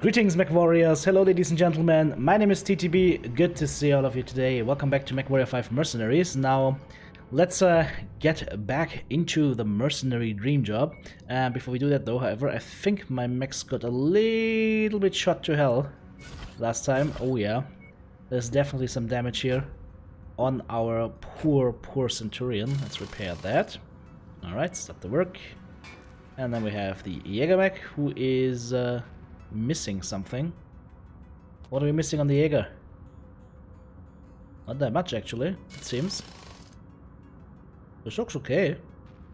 Greetings, Mechwarriors. Hello, ladies and gentlemen. My name is TTB. Good to see all of you today. Welcome back to Mechwarrior 5 Mercenaries. Now, let's get back into the mercenary dream job. Before we do that, though, however, I think my mechs got a little bit shot to hell last time. Oh, yeah. There's definitely some damage here on our poor Centurion. Let's repair that. Alright, start the work. And then we have the Jäger mech, who is missing something. What are we missing on the Jäger? Not that much, actually, it seems. This looks okay,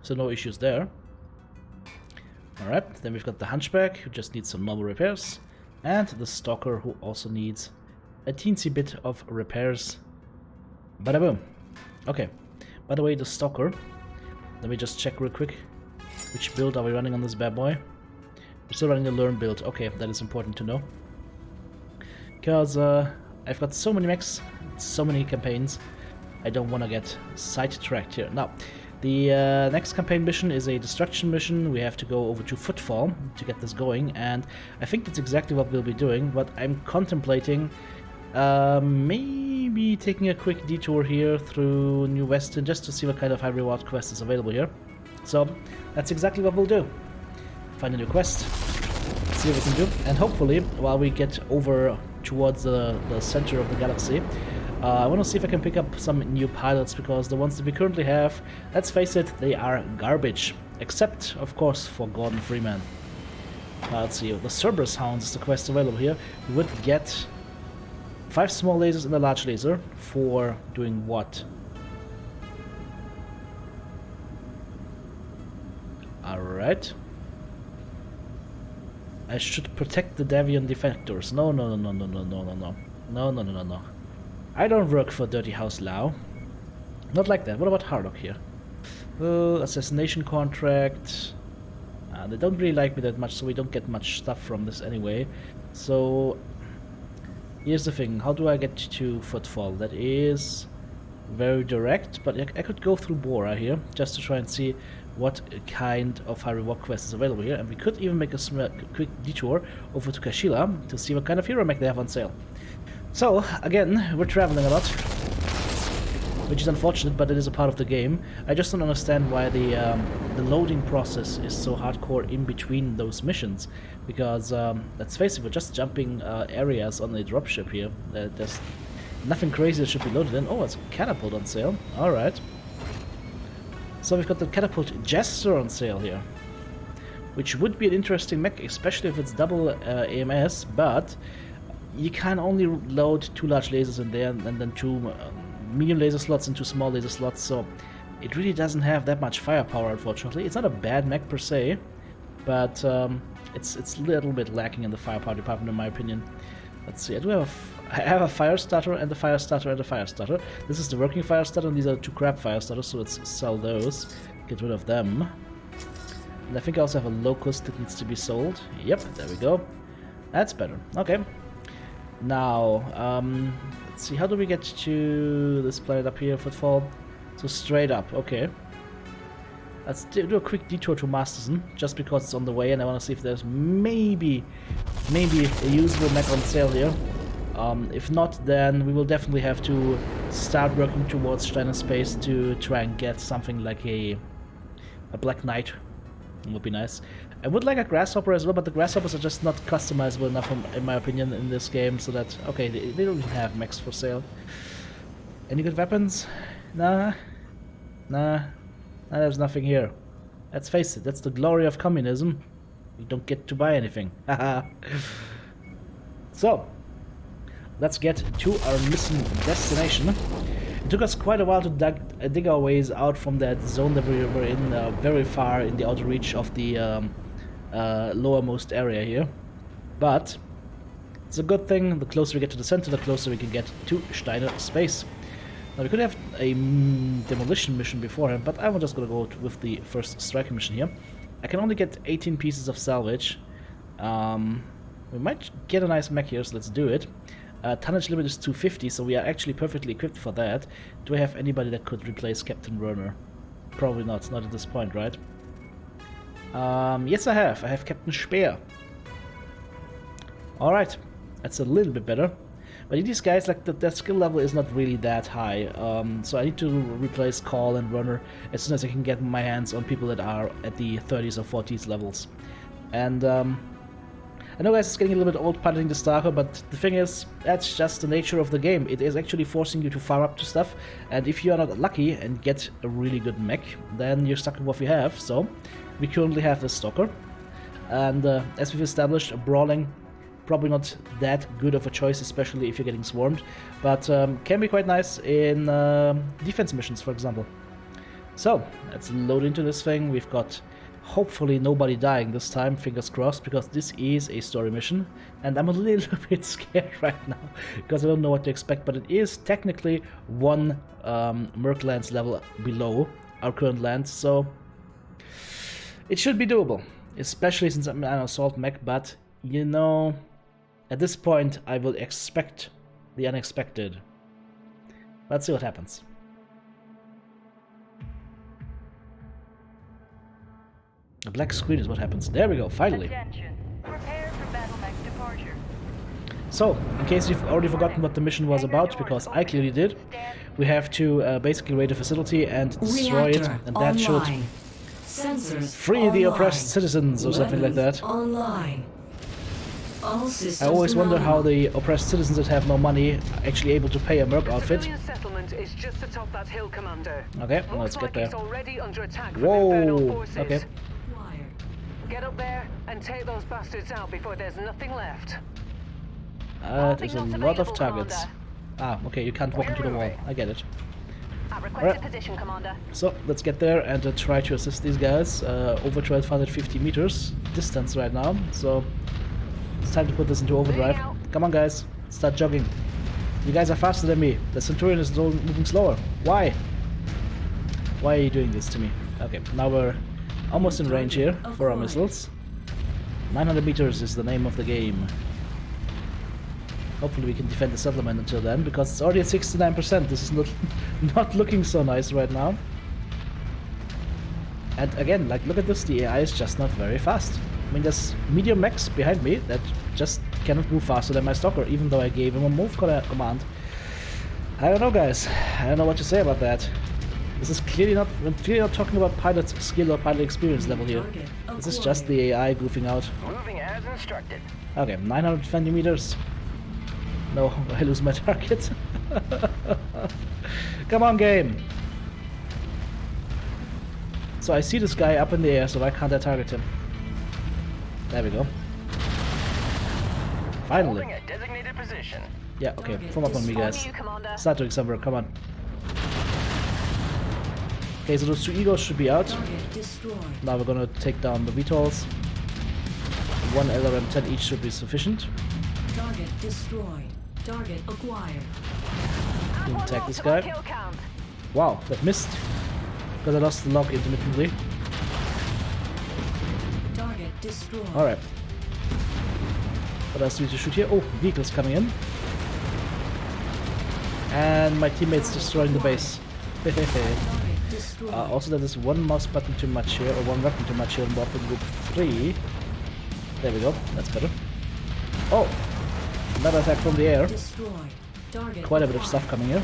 so no issues there. Alright, then we've got the Hunchback, who just needs some normal repairs, and the Stalker, who also needs a teensy bit of repairs. Bada boom. Okay, by the way, the Stalker, let me just check real quick. Which build are we running on this bad boy? We're still running the Learn build. Okay, that is important to know. Because I've got so many mechs, so many campaigns, I don't want to get sidetracked here. Now, the next campaign mission is a destruction mission. We have to go over to Footfall to get this going, and I think that's exactly what we'll be doing. But I'm contemplating maybe taking a quick detour here through New Weston just to see what kind of high reward quest is available here. So that's exactly what we'll do. Find a new quest, see what we can do, and hopefully, while we get over towards the center of the galaxy, I want to see if I can pick up some new pilots, because the ones that we currently have, let's face it, they are garbage. Except, of course, for Gordon Freeman. Let's see, the Cerberus Hounds is the quest available here. We would get 5 small lasers and a large laser for doing what? Alright. I should protect the Davian defectors. No. I don't work for Dirty House Lao. Not like that. What about Harlock here? Assassination contract. They don't really like me that much, so we don't get much stuff from this anyway. So, here's the thing. How do I get to Footfall? That is very direct, but I could go through Bora here, just to try and see what kind of high reward quest is available here, and we could even make a quick detour over to Kashila to see what kind of hero mech they have on sale. So, again, we're traveling a lot, which is unfortunate, but it is a part of the game. I just don't understand why the loading process is so hardcore in between those missions, because, let's face it, we're just jumping areas on a dropship here. There's nothing crazy that should be loaded in. Oh, it's a catapult on sale. Alright. So we've got the Catapult Jester on sale here, which would be an interesting mech, especially if it's double AMS, but you can only load 2 large lasers in there and then 2 medium laser slots and 2 small laser slots, so it really doesn't have that much firepower, unfortunately. It's not a bad mech per se, but it's a little bit lacking in the firepower department, in my opinion. Let's see, I have a fire starter and a fire starter and a fire starter. This is the working fire starter, and these are the 2 crab fire starters, so let's sell those, get rid of them. And I think I also have a locust that needs to be sold. Yep, there we go. That's better. Okay. Now, let's see, how do we get to this planet up here, Footfall? So straight up, okay. Let's do a quick detour to Masterson, just because it's on the way, and I want to see if there's maybe a usable mech on sale here. If not, then we will definitely have to start working towards Steiner Space to try and get something like a Black Knight. It would be nice. I would like a Grasshopper as well, but the Grasshoppers are just not customizable enough, in my opinion, in this game, so that, okay, they don't even have mechs for sale. Any good weapons? Nah, there's nothing here. Let's face it, that's the glory of communism. You don't get to buy anything. So, let's get to our mission destination. It took us quite a while to dig our ways out from that zone that we were in, very far in the outer reach of the lowermost area here. But it's a good thing. The closer we get to the center, the closer we can get to Steiner Space. Now, we could have a demolition mission beforehand, but I'm just going to go with the first striking mission here. I can only get 18 pieces of salvage. We might get a nice mech here, so let's do it. Tonnage limit is 250, so we are actually perfectly equipped for that. Do I have anybody that could replace Captain Werner? Probably not at this point, right? Yes, I have. I have Captain Speer. Alright, that's a little bit better. But these guys, like, their skill level is not really that high, so I need to replace Call and Runner as soon as I can get my hands on people that are at the 30s or 40s levels. And I know, guys, it's getting a little bit old piloting the Starker, but the thing is, that's just the nature of the game. It is actually forcing you to farm up to stuff, and if you are not lucky and get a really good mech, then you're stuck with what we have. So we currently have the Stalker, and as we've established, brawling probably not that good of a choice, especially if you're getting swarmed, but can be quite nice in defense missions, for example. So let's load into this thing. We've got hopefully nobody dying this time, fingers crossed, because this is a story mission, and I'm a little bit scared right now because I don't know what to expect, but it is technically one Merc lands level below our current land, so it should be doable, especially since I'm an assault mech. But you know, at this point, I will expect the unexpected. Let's see what happens. A black screen is what happens. There we go, finally. Attention. Prepare for BattleTech departure. So, in case you've already forgotten what the mission was about, because I clearly did, we have to basically raid a facility and destroy it, and that should free the oppressed citizens or something like that. Online. I always wonder how the oppressed citizens that have no money are actually able to pay a Merc outfit. Civilian settlement is just atop that hill, Commander. Okay, let's get there. It's already under attack from infernal Whoa! forces. Okay. Get up there and take those bastards out before there's nothing left. There's a lot of targets. Ah, okay, you can't walk into the wall. I get it. At requested position, Commander. So, let's get there and try to assist these guys. Over 1250 meters distance right now, so it's time to put this into overdrive. Come on, guys, start jogging. You guys are faster than me. The Centurion is moving slower. Why? Why are you doing this to me? Okay, now we're almost in range here for our missiles. 900 meters is the name of the game. Hopefully we can defend the settlement until then, because it's already at 69%. This is not looking so nice right now. And again, like, look at this, the AI is just not very fast. I mean, there's medium mechs behind me that just cannot move faster than my Stalker, even though I gave him a move command. I don't know, guys. I don't know what to say about that. This is clearly not, I'm clearly not talking about pilot skill or pilot experience level here. This is just the AI goofing out. Moving as instructed. Okay, 920 meters. No, I lose my target. Come on, game. So I see this guy up in the air, so why can't I target him? There we go. Finally. Holding a designated position. Yeah, okay, form up on me, guys. Start doing some work, come on. Okay, so those two Eagles should be out. Now we're gonna take down the VTOLs. One LRM-10 each should be sufficient. Target destroyed. Target acquired. Didn't attack this guy. Wow, that missed. Because I lost the lock intermittently. Target destroyed. Alright. What else do we need to shoot here? Oh, vehicles coming in. And my teammates destroying the base. Also, there is one mouse button too much here, or one weapon too much here in Warping Group 3. There we go, that's better. Oh! Another attack from the air. Quite a bit of stuff coming here.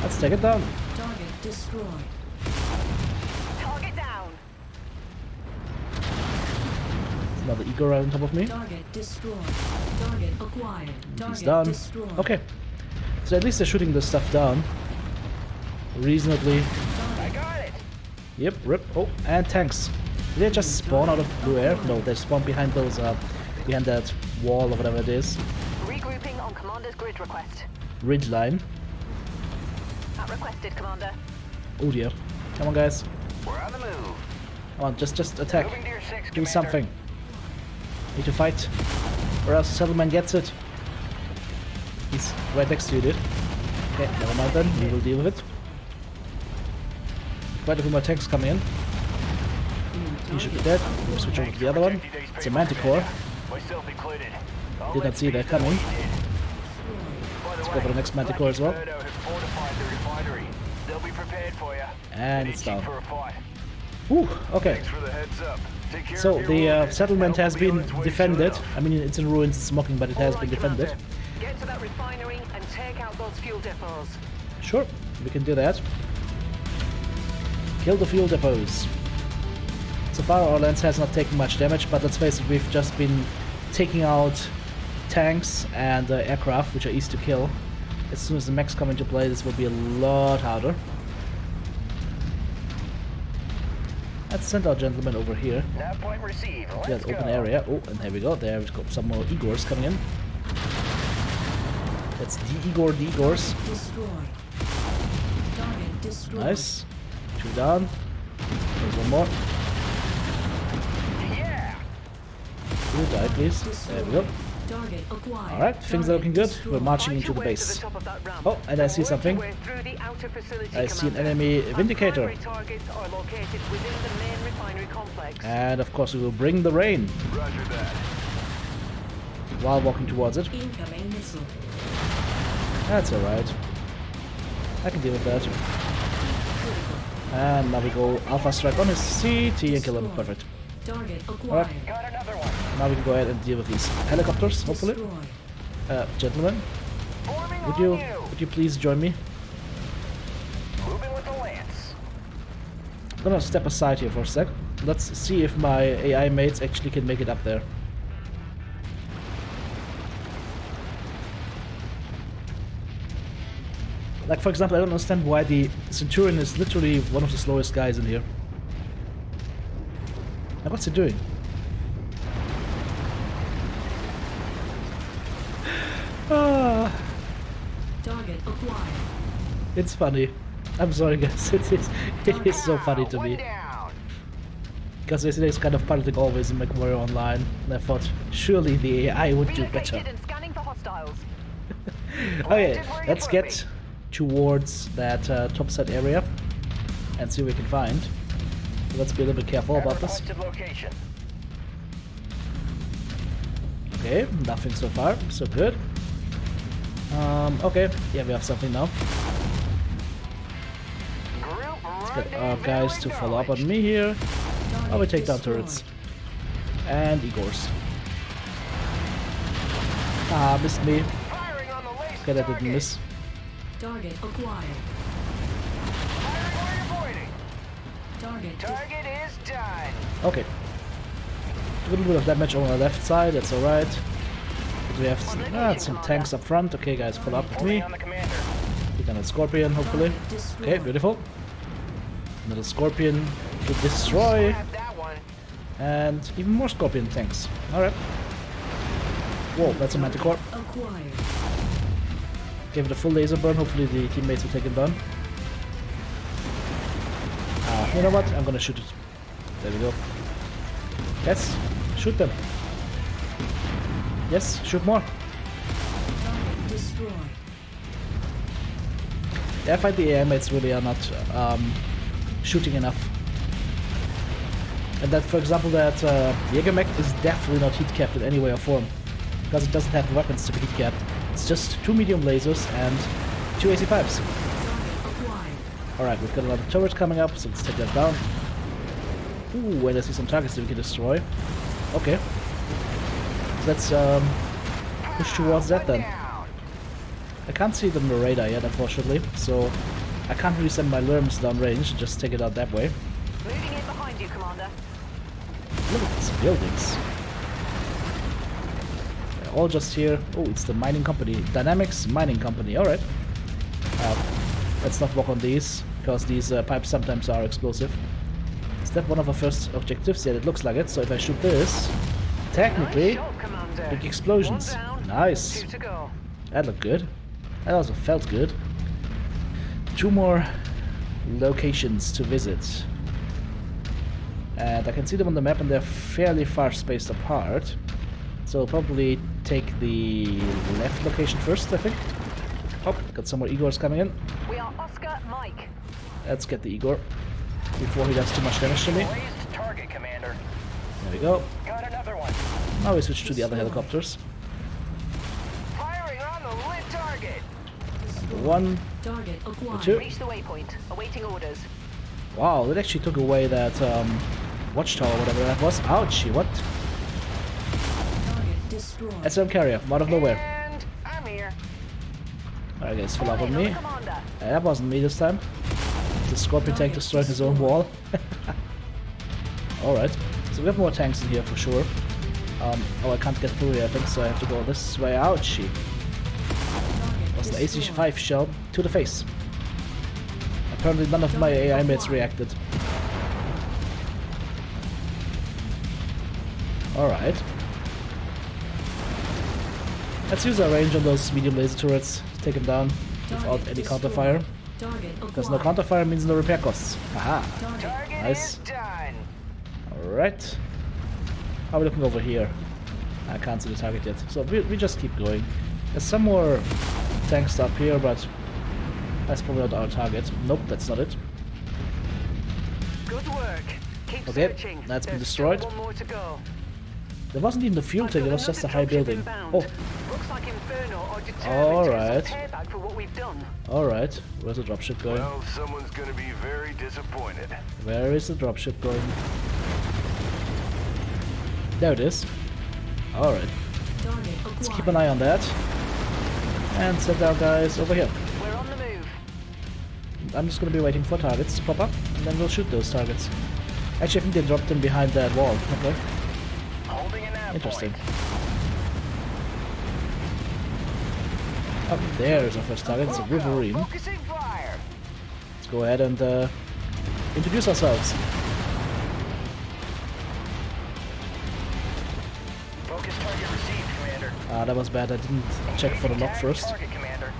Let's take it down. Target destroyed. Target down. There's another Eagle right on top of me. Target destroyed. Target acquired. He's down. Destroyed. Okay. So at least they're shooting this stuff down. Reasonably. I got it. Yep, rip. Oh, and tanks. Did they just spawn out of blue air? No, they spawn behind those, behind that wall or whatever it is. Regrouping on Commander's grid request. Ridge line. At requested, Commander. Oh dear. Come on, guys. We're on the move. Come on, just attack. Moving to your 6, Do Commander. something. Need to fight. Or else the settlement gets it. He's right next to you, dude. Okay, never mind then. We will deal with it. Quite a few more tanks coming in. He should be dead. We'll switch over to the other one. It's a Manticore. Myself included. Did not see that coming. Let's go for the next Manticore as well. They'll be prepared for you. And it's down. For a fight. Whew, okay. Thanks for the heads up. Take care So of the your wounded. settlement has Help will be on been its way to defended. showdown. I mean, it's in ruins, it's mocking, but it has All been right, defended. Commander. Get to that refinery and take out those fuel depots. Sure, we can do that. Kill the fuel depots. So far our lance has not taken much damage, but let's face it, we've just been taking out tanks and aircraft, which are easy to kill. As soon as the mechs come into play, this will be a lot harder. Let's send our gentleman over here. Nav point received. to Let's that go. open area. Oh, and here we go. There's got some more Igors coming in. Let's de-Igor the Igors. Destroyed. Target destroyed. Nice. 2 down. There's one more. Yeah. You die, please. There we go. Target acquired. Alright, things are looking good. We're marching Find into your the way to base. top of that ramp. Oh, and I see Work something. your way through the outer facility, I see an Commander. enemy Our Vindicator. primary targets are located within the main refinery complex. And of course we will bring the rain Roger that. while walking towards it. Incoming missile. That's alright. I can deal with that. Critical. And now we go Alpha Strike on his CT and kill him. Perfect. Target acquired. Got another one. Now we can go ahead and deal with these helicopters, hopefully. Destroyed. Gentlemen, Forming would on you please join me? Moving with the lance. I'm gonna step aside here for a sec. Let's see if my AI mates actually can make it up there. Like, for example, I don't understand why the Centurion is literally one of the slowest guys in here. Now, what's he doing? Ah, Target acquired. it's funny. I'm sorry, guys. It is so funny to One me. down. Because yesterday is kind of piloting always in Mechwarrior Online, and I thought surely the AI would do better. Relocated and scanning for hostiles. Okay, let's get towards that top side area and see what we can find. Let's be a little bit careful about this. Requested location. Okay, nothing so far, so good. Okay, yeah, we have something now. Group Let's get our rendezvous guys to follow up on acknowledged. me here. Target I will take down destroyed. turrets. And Igors. Ah, missed me. Firing on the lace Okay, that target. didn't miss. Target acquired. Firing where you're pointing. Target Target is done. Okay. A little bit of damage on the left side, that's alright. But we have some tanks up front. Okay, guys, follow up with me. Reporting on the commander. Click on a Scorpion, hopefully. Target destroyed. Okay, beautiful. Another Scorpion to destroy. Grab that one. And even more Scorpion tanks. Alright. Whoa, that's a Manticore. Acquired. Gave it a full laser burn. Hopefully the teammates will take it down. You know what? I'm gonna shoot it. There we go. Yes, shoot them. Yes, shoot more. Target destroyed. Yeah, I find the AI mates really are not shooting enough. And that, for example, that Jägermech is definitely not heat capped in any way or form. Because it doesn't have the weapons to be heat capped. It's just 2 medium lasers and 2 AC5s. Target acquired. Alright, we've got another turret coming up, so let's take that down. Ooh, and I see some targets that we can destroy. Okay. Let's push towards that then. Down. I can't see them on the radar yet, unfortunately, so I can't really send my Lerms down range, just take it out that way. Moving in behind you, Commander. Look at these buildings. They're all just here. Oh, it's the mining company. Dynamics Mining Company, alright. Let's not walk on these, because these pipes sometimes are explosive. Is that one of our first objectives? Yeah, it looks like it, so if I shoot this, technically, Nice shot, Commander. big explosions. One down, Nice. 2 to go. That looked good. That also felt good. 2 more locations to visit. And I can see them on the map and they're fairly far spaced apart. So I'll probably take the left location first, I think. Oh, got some more Igors coming in. We are Oscar Mike. Let's get the Igor before he does too much damage to me. Raised target, commander. There we go. Got another one. Now we switch to the other helicopters. Firing on the lit target. The 1. Target acquired. 2. Reach the waypoint. Awaiting orders. Wow, that actually took away that watchtower, whatever that was. Ouchie, what? Target destroyed. SM carrier, from out of nowhere. And I'm here. Alright guys, fill up Fall on in me. the commander. That wasn't me this time. The Scorpion tank destroyed his own wall. Alright, so we have more tanks in here for sure. Oh, I can't get through here, I think, so I have to go this way. Ouchie. Was an AC-5 shell to the face. Apparently none of my AI mates reacted. Alright. Let's use our range on those medium laser turrets to take them down without any counterfire. Because no counterfire means no repair costs. Aha! Target Nice. is done. Alright. How are we looking over here? I can't see the target yet. So we just keep going. There's some more tanks up here, but that's probably not our target. Nope, that's not it. Good work. Keep Okay, searching. that's been There's destroyed. still one more to go. There wasn't even the fuel tank, it was just a high building. Oh, Looks like Inferno or determined Alright. to get some payback for what we've done. alright. Where's the dropship going? Well, someone's gonna be very disappointed. Where is the dropship going? There it is. Alright. Let's keep an eye on that. And send our guys over here. We're on the move. I'm just gonna be waiting for targets to pop up, and then we'll shoot those targets. Actually, I think they dropped them behind that wall. Okay. Holding an ab Interesting. point. Up there's our first target. It's a Wolverine. Focusing fire. Let's go ahead and introduce ourselves. Focus target received, Commander. That was bad. I didn't check for the lock Tag first. Target, Commander.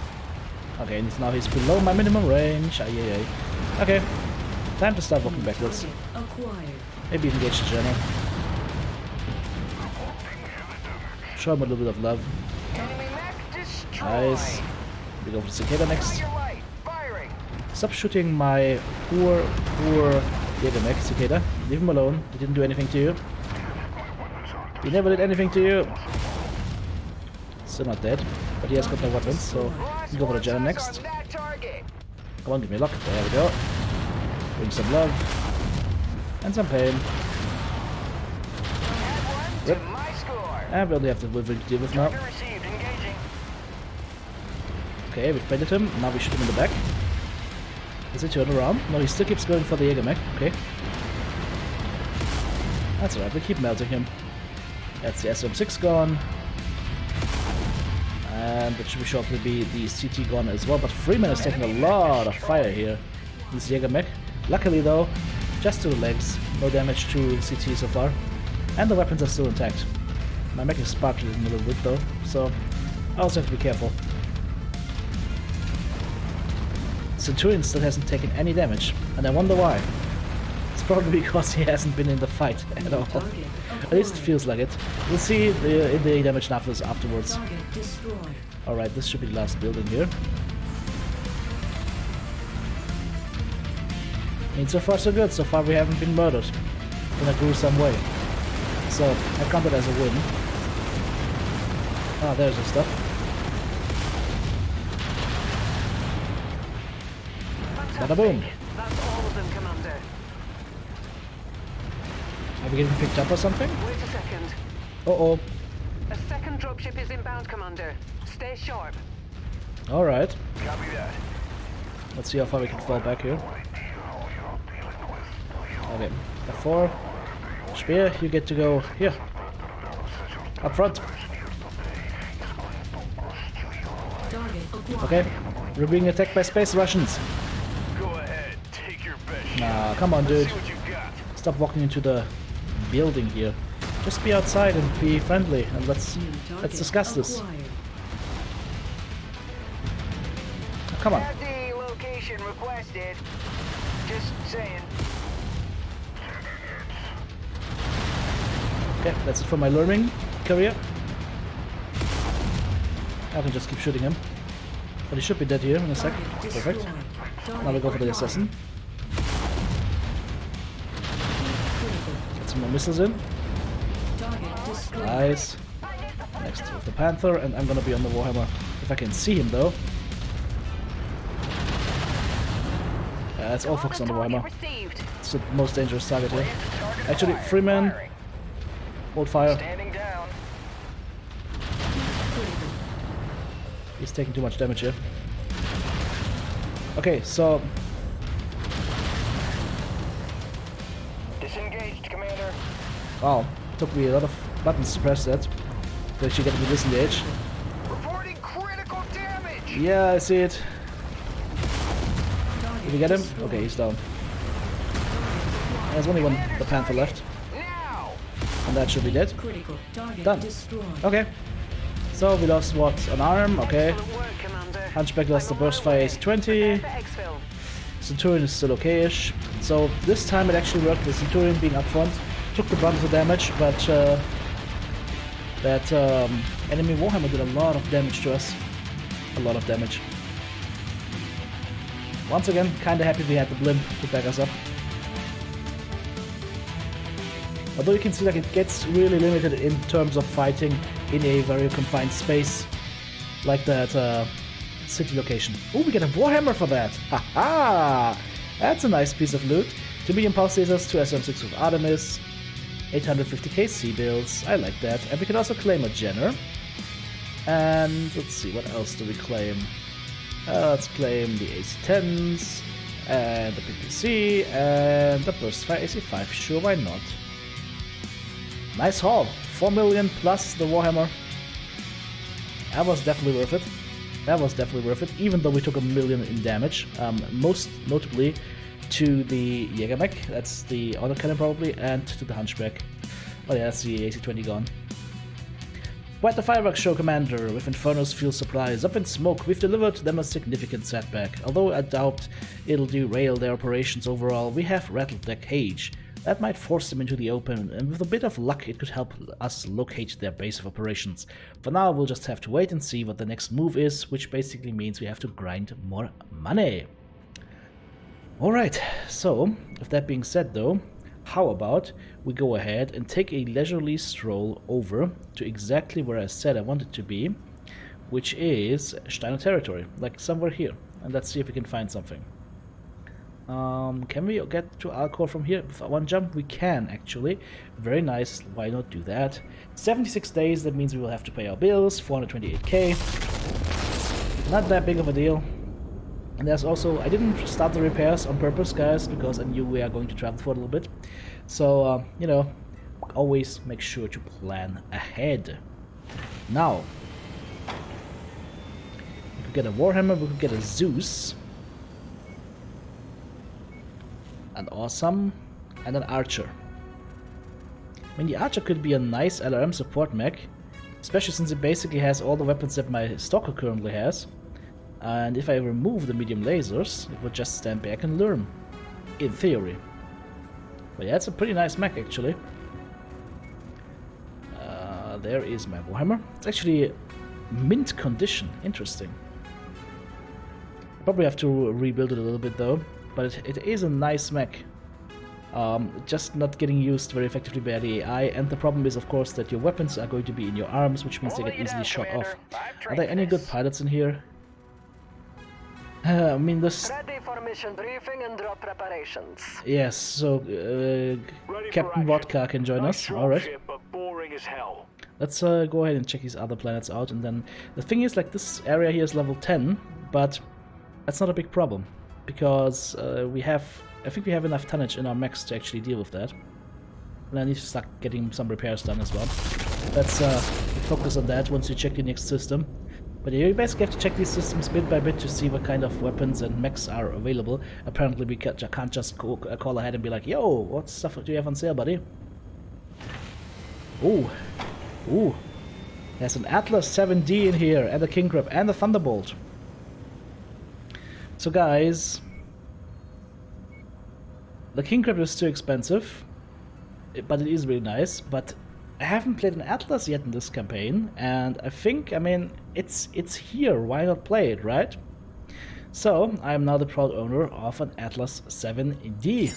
Okay, and now he's below my minimum range. Ay, ay, ay. Okay, time to start walking backwards. Acquired. Maybe engage the general. Show him a little bit of love. Enemy mech destroyed. Nice. We go for the cicada next. To your right. Firing. Stop shooting my poor Jägermech, cicada. Leave him alone. He didn't do anything to you. He never did anything to you. Still not dead, but he has got no weapons, so we go for the general next. On that target. Come on, give me luck. There we go. Bring some love. And some pain. Add one Rip. to my score. And we only have the Wolverine to deal with now. Target received. Engaging. Okay, we've painted him. Now we shoot him in the back. Does he turn around? No, he still keeps going for the Jägermech. Okay. That's alright, we keep melting him. That's the SM6 gone. And it should be shortly be the CT gone as well. But Freeman is taking a lot of fire here. This Jägermech. Luckily though, just to the legs. No damage to CT so far. And the weapons are still intact. My mech is sparkling a little bit though, so I also have to be careful. Centurion still hasn't taken any damage, and I wonder why. It's probably because he hasn't been in the fight at all. At least it feels like it. We'll see in the damage numbers afterwards. Target destroyed. Alright, this should be the last building here. I mean, so far so good. So far we haven't been murdered in a gruesome way. So I count it as a win. Ah, there's the stuff. Bada boom. That's all of them, Commander. Are we getting picked up or something? Wait a second. Uh-oh. A second dropship is inbound, Commander. Stay sharp. Alright. Copy that. Let's see how far we can fall back here. Okay. F4. Spear, you get to go here. Up front. Target acquired. Okay. We're being attacked by space Russians. Go ahead. Take your best Nah, shot. come on, Let's dude. see what you got. Stop walking into the building here. Just be outside and be friendly, and let's discuss this. Acquired. Come on. Have the location requested. Just saying. Okay, that's it for my learning career. I can just keep shooting him. But he should be dead here in a sec. Target Perfect. destroyed. Now we go for the Target assassin. critical. Get some more missiles in. Target destroyed. Nice. Next with the Panther, and I'm gonna be on the Warhammer if I can see him though. It's all focused on the Warhammer. Received. It's the most dangerous target here. Target Actually, Freeman, Firing. hold fire. Standing down. Critical. He's taking too much damage here. Okay, so Disengaged, Commander. wow, took me a lot of buttons to press that to actually get me disengaged. Reporting critical damage! Yeah, I see it. Target Did you get him? destroyed. Okay, he's down. There's only one the Panther left, Now! and that should be dead. Critical. Target Done. destroyed. Okay. So we lost what? An arm, okay. Excellent work, Commander. Hunchback lost the I'm on burst my fire way. AC-20. Prepare for exfil. Centurion is still okay-ish. So this time it actually worked with Centurion being up front. Took the brunt of the damage, but that enemy Warhammer did a lot of damage to us. A lot of damage. Once again, kinda happy we had the blimp to back us up. Although you can see like it gets really limited in terms of fighting in a very confined space. Like that city location. Oh, we get a Warhammer for that! Haha! That's a nice piece of loot. 2 medium pulse lasers, 2 SM6 with Artemis, 850k C-bills, I like that. And we can also claim a Jenner. And let's see, what else do we claim? Let's claim the AC-10s, and the PPC, and the burst fire AC-5, sure, why not? Nice haul, 4 million plus the Warhammer. That was definitely worth it. That was definitely worth it, even though we took 1 million in damage, most notably to the Jägermech, that's the autocannon probably, and to the Hunchback. Oh yeah, that's the AC-20 gone. We're at the fireworks show, Commander. With Inferno's fuel supplies up in smoke, we've delivered them a significant setback. Although I doubt it'll derail their operations overall, we have rattled their cage. That might force them into the open, and with a bit of luck it could help us locate their base of operations. For now, we'll just have to wait and see what the next move is, which basically means we have to grind more money. Alright, so, with that being said though, how about we go ahead and take a leisurely stroll over to exactly where I said I wanted to be, which is Steiner territory, like somewhere here, and let's see if we can find something. Can we get to Alcor from here with one jump? We can, actually. Very nice, why not do that? 76 days, that means we will have to pay our bills, 428k. Not that big of a deal. And there's also, I didn't start the repairs on purpose, guys, because I knew we are going to travel for a little bit. So, you know, always make sure to plan ahead. Now, we could get a Warhammer, we could get a Zeus. An Awesome, and an Archer. I mean, the Archer could be a nice LRM support mech, especially since it basically has all the weapons that my Stalker currently has. And if I remove the medium lasers, it would just stand back and learn. In theory. But yeah, it's a pretty nice mech, actually. There is my Warhammer. It's actually mint condition. Interesting. Probably have to rebuild it a little bit, though. But it is a nice mech. Just not getting used very effectively by the AI, and the problem is, of course, that your weapons are going to be in your arms, which means they get easily shot off. Are there any good pilots in here? I mean, this... Ready for mission briefing and drop preparations. Yes, so Captain Vodka can join us, alright. But boring as hell. Let's go ahead and check these other planets out, and then... The thing is, like, this area here is level 10, but that's not a big problem. Because we have... I think we have enough tonnage in our mechs to actually deal with that. And I need to start getting some repairs done as well. Let's focus on that once we check the next system. But yeah, you basically have to check these systems bit by bit to see what kind of weapons and mechs are available. Apparently we can't just call ahead and be like, yo, what stuff do you have on sale, buddy? Ooh. Ooh. There's an Atlas 7D in here, and a King Crab, and a Thunderbolt. So guys, the King Crab is too expensive, but it is really nice. But I haven't played an Atlas yet in this campaign, and I think, I mean, it's here. Why not play it, right? So I am now the proud owner of an Atlas 7D.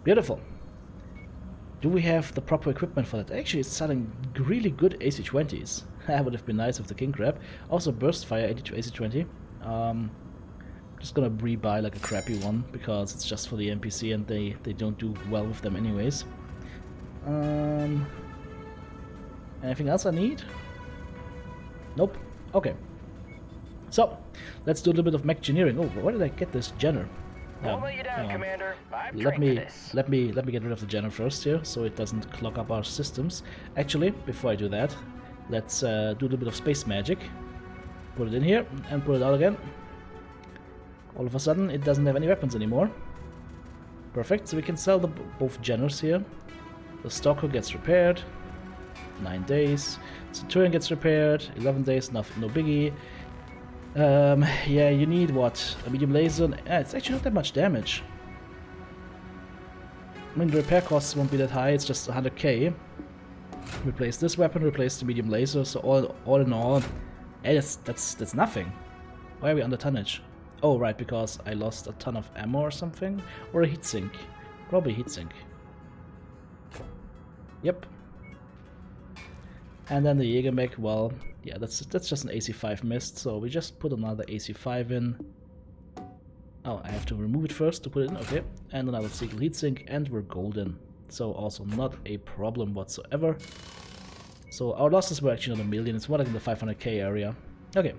Beautiful. Do we have the proper equipment for that? Actually, it's selling really good AC-20s. That would have been nice with the King Crab. Also, burst fire 82 AC-20. Just gonna re-buy like a crappy one because it's just for the NPC and they don't do well with them anyways. Anything else I need? Nope. Okay. So let's do a little bit of mech engineering. Oh, where did I get this Jenner? Won't let you down, Commander. I'm Let trained me for this. let me get rid of the Jenner first here, so it doesn't clog up our systems. Actually, before I do that, let's do a little bit of space magic. Put it in here and put it out again. All of a sudden, it doesn't have any weapons anymore. Perfect. So we can sell both Jenners here. The Stalker gets repaired. 9 days. Centurion gets repaired. 11 days. No biggie. Yeah, you need what? A medium laser? It's actually not that much damage. I mean, the repair costs won't be that high, it's just 100k. Replace this weapon, replace the medium laser, so all in all, that's nothing. Why are we under tonnage? Oh, right, because I lost a ton of ammo or something? Or a heatsink. Probably heatsink. Yep. And then the Jägermech, well, yeah, that's just an AC5 missed, so we just put another AC5 in. Oh, I have to remove it first to put it in, okay. And another single heatsink, and we're golden. So also not a problem whatsoever. So our losses were actually not 1 million, it's more like in the 500k area. Okay,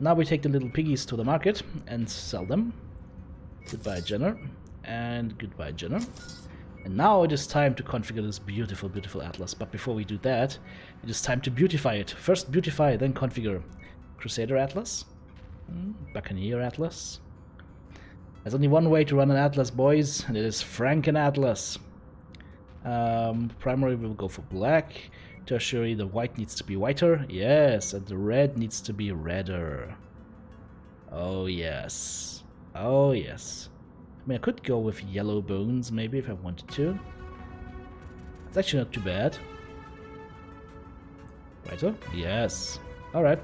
now we take the little piggies to the market and sell them. Goodbye Jenner, and goodbye Jenner. And now it is time to configure this beautiful, beautiful Atlas. But before we do that, it is time to beautify it. First beautify, then configure. Crusader Atlas. Buccaneer Atlas. There's only one way to run an Atlas, boys, and it is Franken Atlas. Primary will go for black. Tertiary, the white needs to be whiter. Yes, and the red needs to be redder. Oh yes. Oh yes. I mean, I could go with yellow bones, maybe, if I wanted to. It's actually not too bad. Righto? Yes. Alright.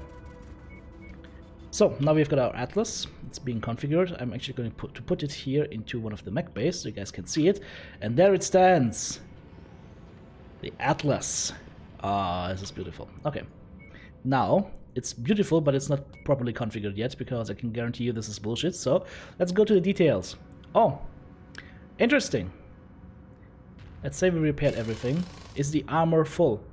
So, now we've got our Atlas. It's being configured. I'm actually going to put it here into one of the mech bays so you guys can see it. And there it stands. The Atlas. Ah, this is beautiful. Okay. Now, it's beautiful, but it's not properly configured yet because I can guarantee you this is bullshit. So, let's go to the details. Oh, interesting. Let's say we repaired everything. Is the armor full?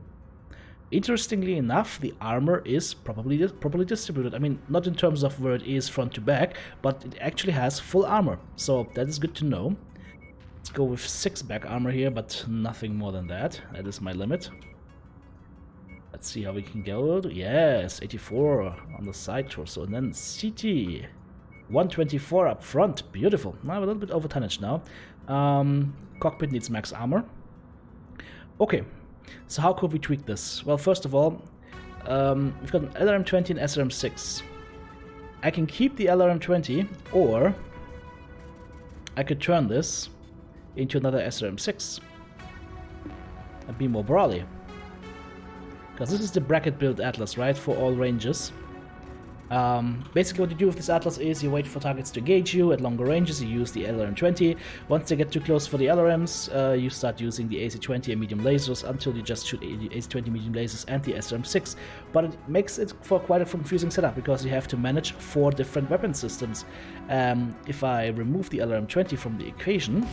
Interestingly enough, the armor is properly distributed. I mean, not in terms of where it is front to back, but it actually has full armor. So that is good to know. Let's go with 6 back armor here, but nothing more than that. That is my limit. Let's see how we can go. Yes, 84 on the side torso, and then CT. 124 up front, beautiful. Now I'm a little bit over tonnage now. Cockpit needs max armor. Okay, so how could we tweak this? Well, first of all, we've got an LRM-20 and SRM-6. I can keep the LRM-20, or I could turn this into another SRM-6 and be more brawly. Because this is the bracket build Atlas, right, for all ranges. Basically what you do with this Atlas is you wait for targets to engage you at longer ranges, you use the LRM-20. Once they get too close for the LRMs, you start using the AC-20 and medium lasers until you just shoot the AC-20 medium lasers and the SRM-6. But it makes it for quite a confusing setup because you have to manage 4 different weapon systems. If I remove the LRM-20 from the equation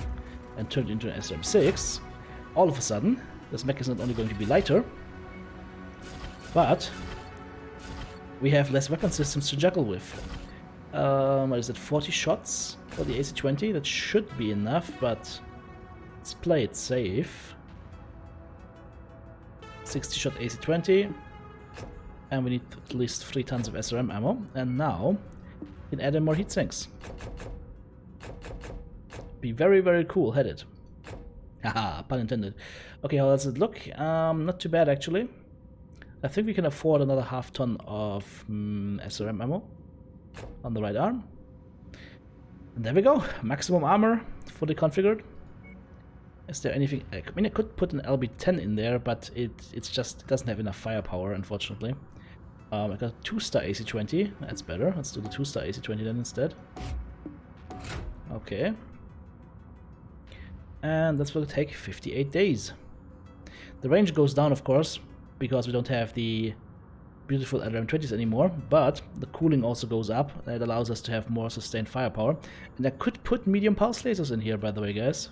and turn it into an SRM-6, all of a sudden this mech is not only going to be lighter, but we have less weapon systems to juggle with. What is it, 40 shots for the AC-20? That should be enough, but let's play it safe. 60 shot AC-20, and we need at least 3 tons of SRM ammo, and now we can add in more heat sinks. Be very, very cool headed. Haha, pun intended. Okay, how does it look? Not too bad actually. I think we can afford another half ton of SRM ammo on the right arm. And there we go, maximum armor fully configured. Is there anything? I mean, I could put an LB10 in there, but it doesn't have enough firepower, unfortunately. I got a 2-star AC-20. That's better. Let's do the 2-star AC-20 then instead. Okay. And that's will take 58 days. The range goes down, of course, because we don't have the beautiful LRM-20s anymore, but the cooling also goes up, and it allows us to have more sustained firepower. And I could put medium pulse lasers in here, by the way, guys.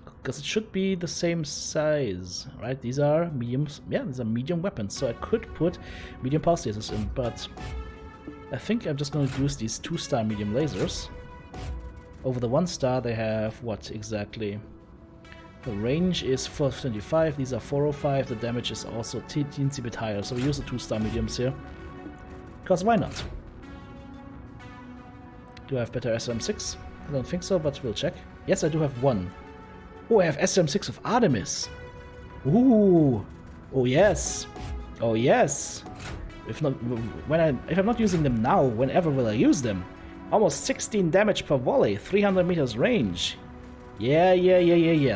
Because it should be the same size, right? These are mediums, yeah, these are medium weapons, so I could put medium pulse lasers in, but I think I'm just going to use these 2-star medium lasers. Over the 1-star they have, what exactly? The range is 425, these are 405, the damage is also teensy bit higher, so we use the 2-star mediums here. Because why not? Do I have better SRM6? I don't think so, but we'll check. Yes, I do have one. Oh, I have SRM6 of Artemis. Ooh. Oh yes. Oh yes. If I'm not using them now, whenever will I use them? Almost 16 damage per volley, 300 meters range. Yeah.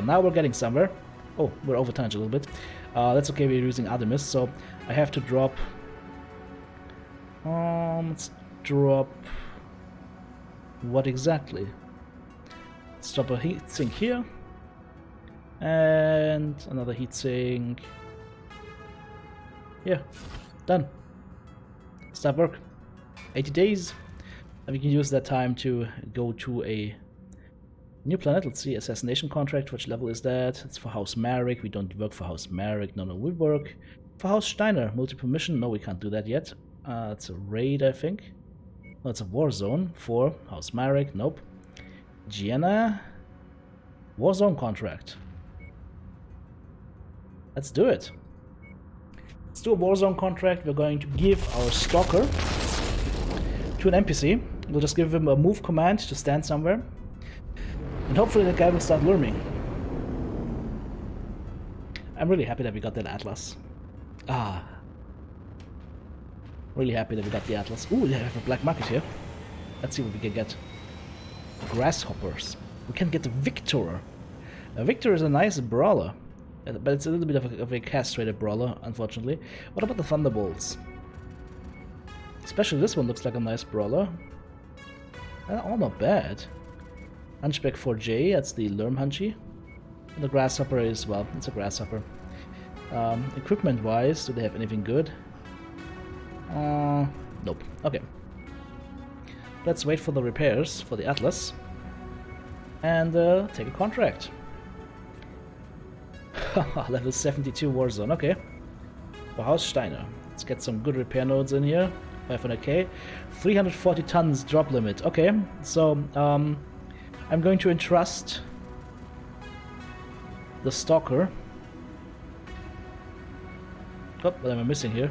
Now we're getting somewhere. Oh, we're over tonnage a little bit. That's okay, we're using Artemis, so I have to drop... let's drop... What exactly? Let's drop a heat sink here. And another heatsink. Yeah, done. Start work. 80 days. And we can use that time to go to a new planet. Let's see, assassination contract. Which level is that? It's for House Marek. We don't work for House Marek. No, we work for House Steiner. Multiple mission. No, we can't do that yet. It's a raid, I think. No, it's a Warzone for House Marek. Nope. Gianna. Warzone contract. Let's do it. Let's do a Warzone contract. We're going to give our stalker to an NPC. We'll just give him a move command to stand somewhere. And hopefully the guy will start learning. I'm really happy that we got that Atlas. Really happy that we got the Atlas. Ooh, we have a black market here. Let's see what we can get. Grasshoppers. We can get the Victor. A Victor is a nice brawler. But it's a little bit of a castrated brawler, unfortunately. What about the Thunderbolts? Especially this one looks like a nice brawler. All not bad. Hunchback 4J, that's the Lerm Hunchy. And the Grasshopper is, well, it's a Grasshopper. Equipment-wise, do they have anything good? Nope. Okay. Let's wait for the repairs for the Atlas. And take a contract. Level 72 Warzone, okay. For House Steiner. Let's get some good repair nodes in here. 500k. 340 tons drop limit. Okay, so I'm going to entrust the Stalker. Oh, what am I missing here?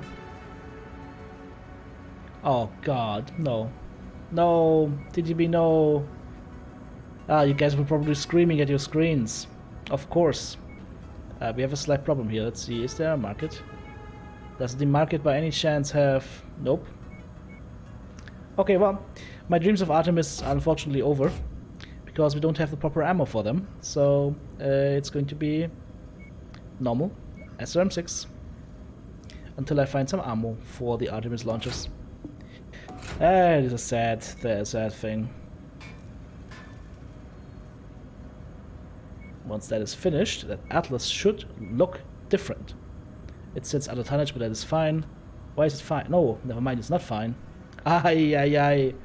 Oh god, no. No, TGB, no. You guys were probably screaming at your screens. Of course. We have a slight problem here. Let's see, is there a market? Does the market by any chance have... Nope. Okay, well, my dreams of Artemis are unfortunately over. Because we don't have the proper ammo for them. So, it's going to be... normal. SRM6. Until I find some ammo for the Artemis launchers. It is a sad thing. Once that is finished, that Atlas should look different. It sits out of tonnage, but that is fine. Why is it fine? No, never mind, it's not fine. Ay.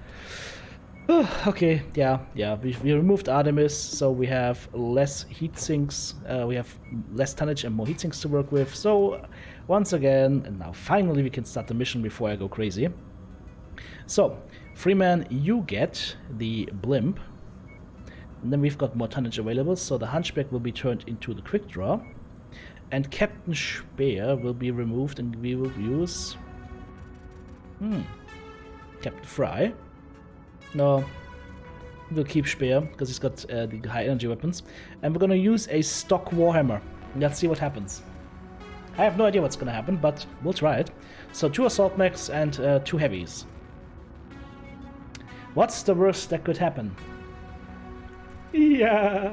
Okay, yeah. We removed Artemis, so we have less heat sinks. We have less tonnage and more heat sinks to work with. So, once again, and now finally we can start the mission before I go crazy. So, Freeman, you get the blimp. And then we've got more tonnage available, so the Hunchback will be turned into the Quick Draw. And Captain Speer will be removed, and we will use... Captain Fry. No, we'll keep Speer, because he's got the high energy weapons. And we're gonna use a stock Warhammer. Let's see what happens. I have no idea what's gonna happen, but we'll try it. So 2 Assault Mechs and 2 Heavies. What's the worst that could happen? Yeah.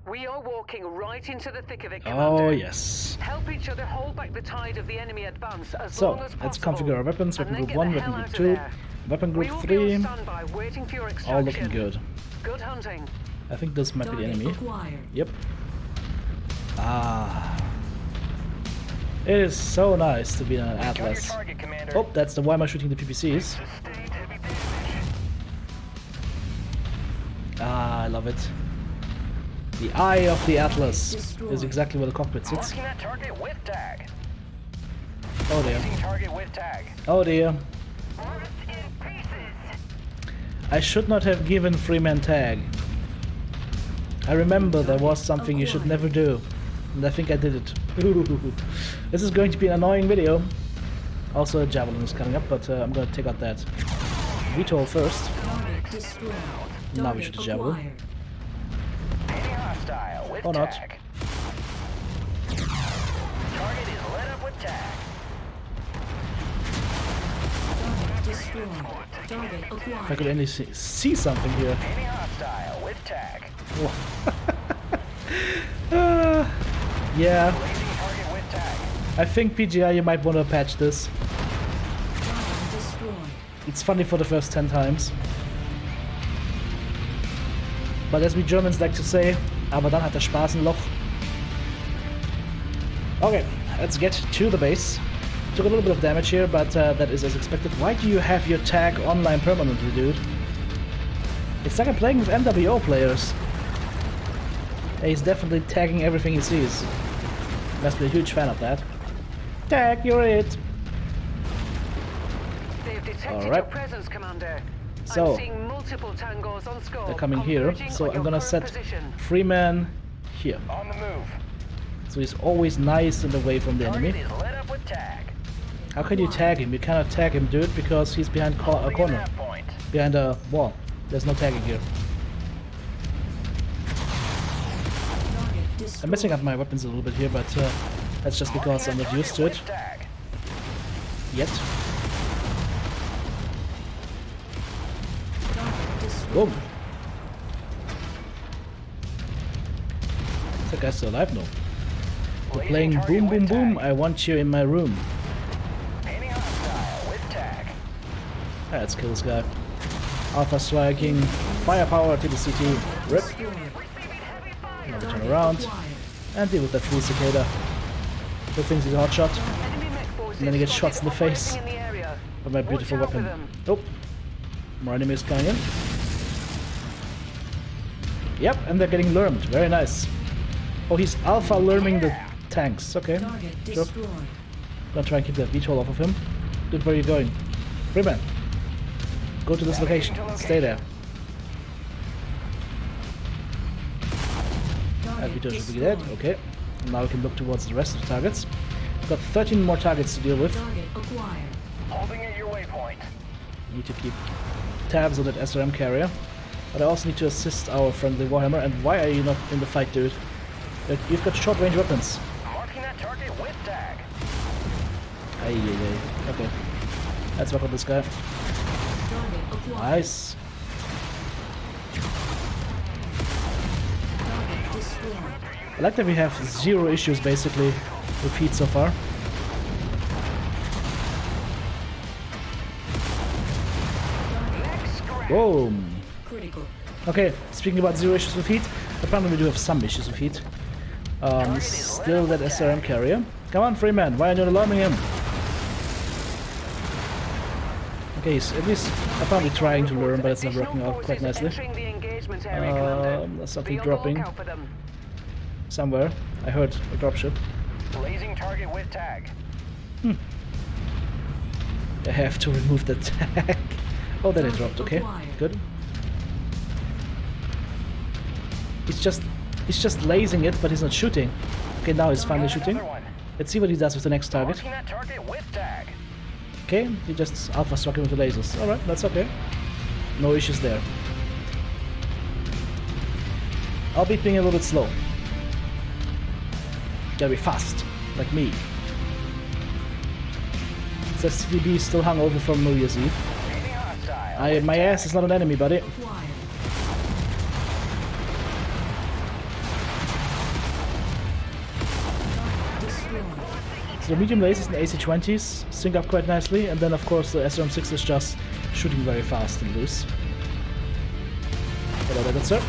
We are walking right into the thick of it, Commander. Oh, yes. Help each other hold back the tide of the enemy advance as so, long as possible. let's configure our weapons. Weapon And group then 1, get the weapon hell group out of 2, there. weapon We group will 3. be on standby, waiting for your All extraction. looking good. Good hunting. I think this might be the Target enemy. acquired. Yep. Ah. It is so nice to be on an Got your Atlas. target, Commander. Oh, that's the why am I shooting the PPCs? Sustained heavy damage. Ah, I love it. The eye of the Atlas is exactly where the cockpit sits. Marking that target with tag. Oh dear. Placing target with tag. Oh dear. Burst in pieces. I should not have given Freeman tag. I remember there was something you should never do. And I think I did it. This is going to be an annoying video. Also a javelin is coming up, but I'm gonna take out that VTOL first. Target destroyed. Now we Target should javelin. acquired. Painting hostile with Or not. tag. Target is lit up with tag. Target destroyed. Target If I acquired. could only see something here. Painting hostile with tag. Yeah, Placing target with tag. I think PGI you might want to patch this. Target destroyed. It's funny for the first 10 times. But as we Germans like to say, aber dann hat der Spaß ein Loch. Okay, let's get to the base. Took a little bit of damage here, but that is as expected. Why do you have your tag online permanently, dude? It's like I'm playing with MWO players. He's definitely tagging everything he sees. Must be a huge fan of that. Tag, you're it! They've detected Alright. your presence, Commander. So, I'm seeing multiple tangos on scope. they're coming here, converging so on I'm your gonna current set position. Freeman here. On the move. So he's always nice and away from the Target enemy. is lit up with tag. How can you tag him? You cannot tag him, dude, because he's behind a Holding corner. that point. Behind a wall. There's no tagging here. Target destroyed. I'm messing up my weapons a little bit here, but that's just because I'm not used to it Tag. yet. Target destroyed. Boom! Is that guy still alive? No. We're playing Boom Boom Boom, I want you in my room. Painting hostile with tag. Let's kill this guy. Alpha striking, firepower to the CT. Rip. Destroyed. Now we turn around and deal with that fool cicada. Who thinks he's a hot shot? Enemy mech forces And then he gets spotted shots in the face. operating in the area. With my beautiful Watch out for weapon. them. Oh, more enemies coming in. Yep, and they're getting lurmed. Very nice. Oh, he's alpha lurming the tanks. Okay, Target sure. destroyed. Gonna try and keep that VTOL off of him. Dude, where are you going? Freeman, go to this location. Stay there. That Target VTOL should be dead. destroyed. Okay. Now we can look towards the rest of the targets. Got 13 more targets to deal with. Target acquired. Holding at your waypoint. Need to keep tabs on that SRM carrier. But I also need to assist our friendly Warhammer. And why are you not in the fight, dude? You've got short range weapons. Marking that target with tag. Ay, ay, ay. Okay. Let's work on this guy. Target acquired. Nice. Target destroyed. I like that we have zero issues basically with heat so far. Boom. Critical. Okay, speaking about zero issues with heat, apparently we do have some issues with heat. Still that SRM carrier. Come on, Freeman, why are you not alarming him? Okay, he's at least apparently trying to learn, but it's not working out quite nicely. Entering the engagement area, Commander. There's something Be on the dropping lookout for them. somewhere. I heard a dropship. Blazing target with tag. I have to remove the tag. Oh, then it dropped. Okay, good. He's just lasing it, but he's not shooting. Okay, now he's finally shooting. Another one. Let's see what he does with the next target. Marking that target with tag. Okay, he just alpha struck him with the lasers. Alright, that's okay. No issues there. Albeit being a little bit slow. Gotta be fast, like me. Says CDB is still hungover from New Year's Eve. Painting hostile. My ass is not an enemy, buddy. Acquired. Destroyed. So the medium lasers and AC-20s sync up quite nicely, and then of course the SRM-6 is just shooting very fast and loose. Hello there, good sir.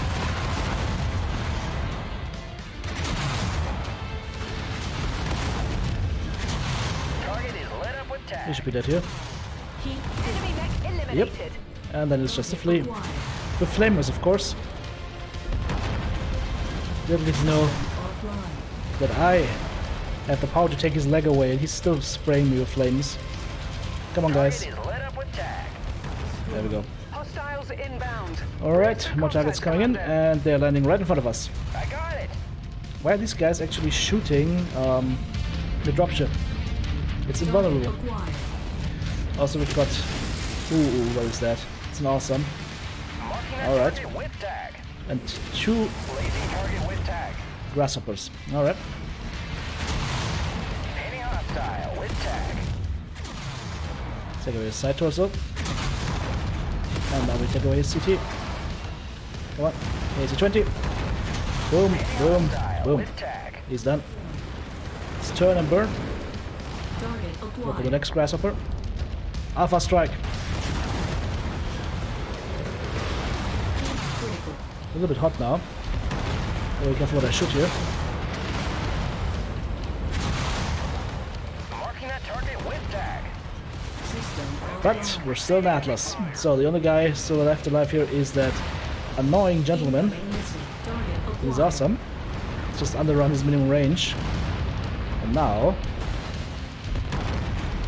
tag. He should be dead here. Heat Enemy mech eliminated. And then it's just a flea. acquired. With flamers, of course. Little did you know Offline. that I have the power to take his leg away and he's still spraying me with flames. Come on, guys. Target is lit up with tag. There we go. Hostiles inbound. Alright, more targets coming in and they're landing right in front of us. I got it. Why are these guys actually shooting the dropship? It's invulnerable. Acquired. Also, we've got... Ooh, what is that? It's an awesome. Marking that Alright. target with tag. And 2 Blazing target with tag. grasshoppers. Alright. Hitting hostile with tag. Take away his side torso. And now we take away his CT. Come on. Here's a 20. Boom, boom, Hostile boom. with tag. He's done. Let's turn and burn. Target Go for the acquired. next grasshopper. Alpha strike. Critical. A little bit hot now. Be careful what I shoot here. Marking that target with tag. System But we're still in Atlas. So the only guy still left alive here is that annoying gentleman. Target acquired. He's awesome. It's just underrun his minimum range. And now...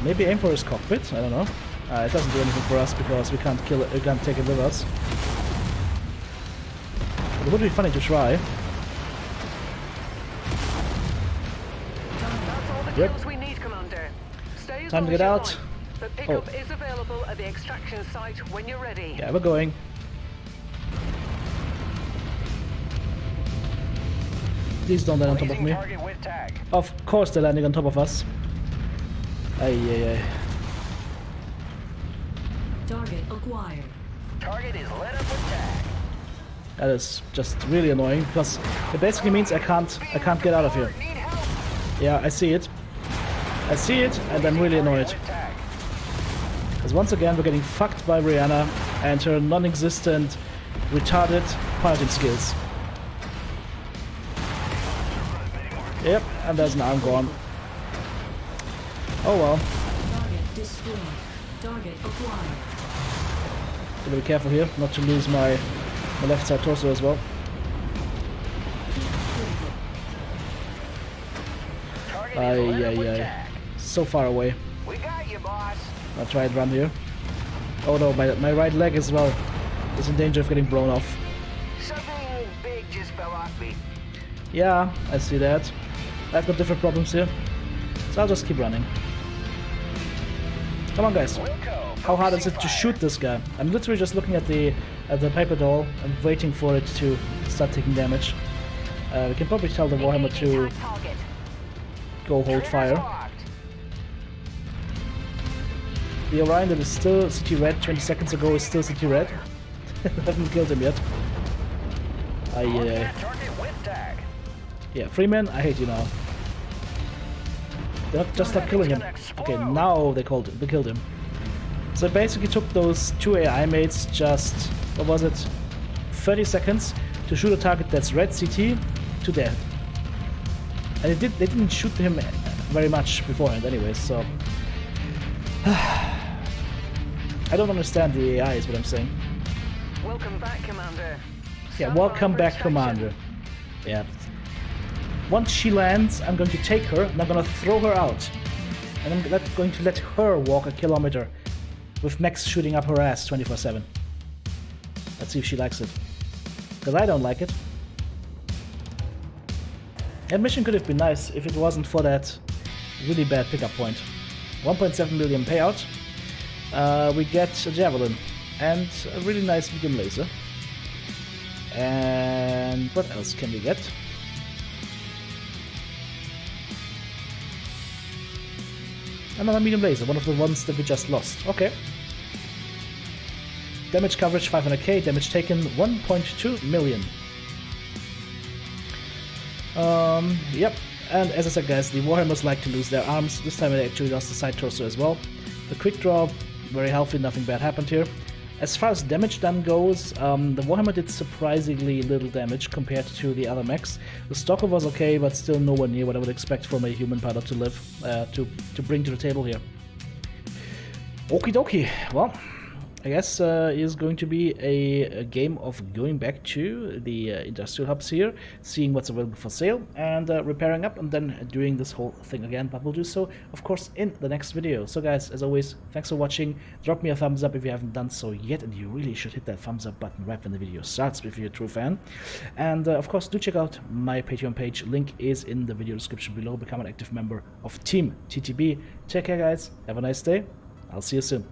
maybe aim for his cockpit, I don't know. It doesn't do anything for us because we can't kill it, we can't take it with us. But it would be funny to try. That's all the Yep. kills we need, Commander. Stay as Time long to as get you out. like, but pickup is available at the extraction site when you're ready. Yeah, we're going. Please don't land on top of Blazing me. target with tag. Of course they're landing on top of us. Ay, ay, ay. Target acquired. Target is lit up with tag. That is just really annoying because it basically means I can't get out of here. Need help. Yeah, I see it. I see it and I'm really annoyed. With tag. Because once again we're getting fucked by Rihanna and her non-existent, retarded piloting skills. Yep, and there's an arm gone. Oh well. Target destroyed. Target acquired. Gotta be careful here, not to lose my left side torso as well. Critical. Target Ay, is lit up ay, with ay. tag. So far away. We got you, boss. I'll try and run here. Oh no, my right leg as well is in danger of getting blown off. Something big just fell off me. Yeah, I see that. I've got different problems here. So I'll just keep running. Come on, guys. Wilco. How hard is it to shoot this guy? I'm literally just looking at the paper doll and waiting for it to start taking damage. We can probably tell the Warhammer to Target. go hold fire. Locked. The Orion that is still CT red 20 seconds ago is still CT red. I haven't killed him yet. Marking Aye, that target with tag. yeah, Freeman, I hate you now. They're not, just stop killing him. Okay, now they killed him. So it basically took those 2 AI mates just, what was it, 30 seconds to shoot a target that's red CT to death. And they didn't shoot him very much beforehand anyways, so... I don't understand the AI is what I'm saying. Welcome back, Commander. Yeah, Stand welcome by for back, extraction. Commander. Yeah. Once she lands, I'm going to take her and I'm going to throw her out. And I'm going to let her walk a kilometer with mechs shooting up her ass 24/7. Let's see if she likes it. Because I don't like it. That mission could have been nice if it wasn't for that really bad pickup point. 1.7 million payout. We get a javelin and a really nice medium laser. And what else can we get? Another medium laser, one of the ones that we just lost. Okay. Damage coverage 500k, damage taken 1.2 million. Yep. And as I said, guys, the Warhammers like to lose their arms. This time they actually lost the side torso as well. The quick draw, very healthy, nothing bad happened here. As far as damage done goes, the Warhammer did surprisingly little damage compared to the other mechs. The Stalker was okay, but still nowhere near what I would expect from a human pilot to live, to bring to the table here. Okie dokie. Well, I guess is going to be a game of going back to the industrial hubs here, seeing what's available for sale, and repairing up, and then doing this whole thing again. But we'll do so, of course, in the next video. So guys, as always, thanks for watching. Drop me a thumbs up if you haven't done so yet, and you really should hit that thumbs up button right when the video starts if you're a true fan. And of course, do check out my Patreon page. Link is in the video description below. Become an active member of Team TTB. Take care, guys. Have a nice day. I'll see you soon.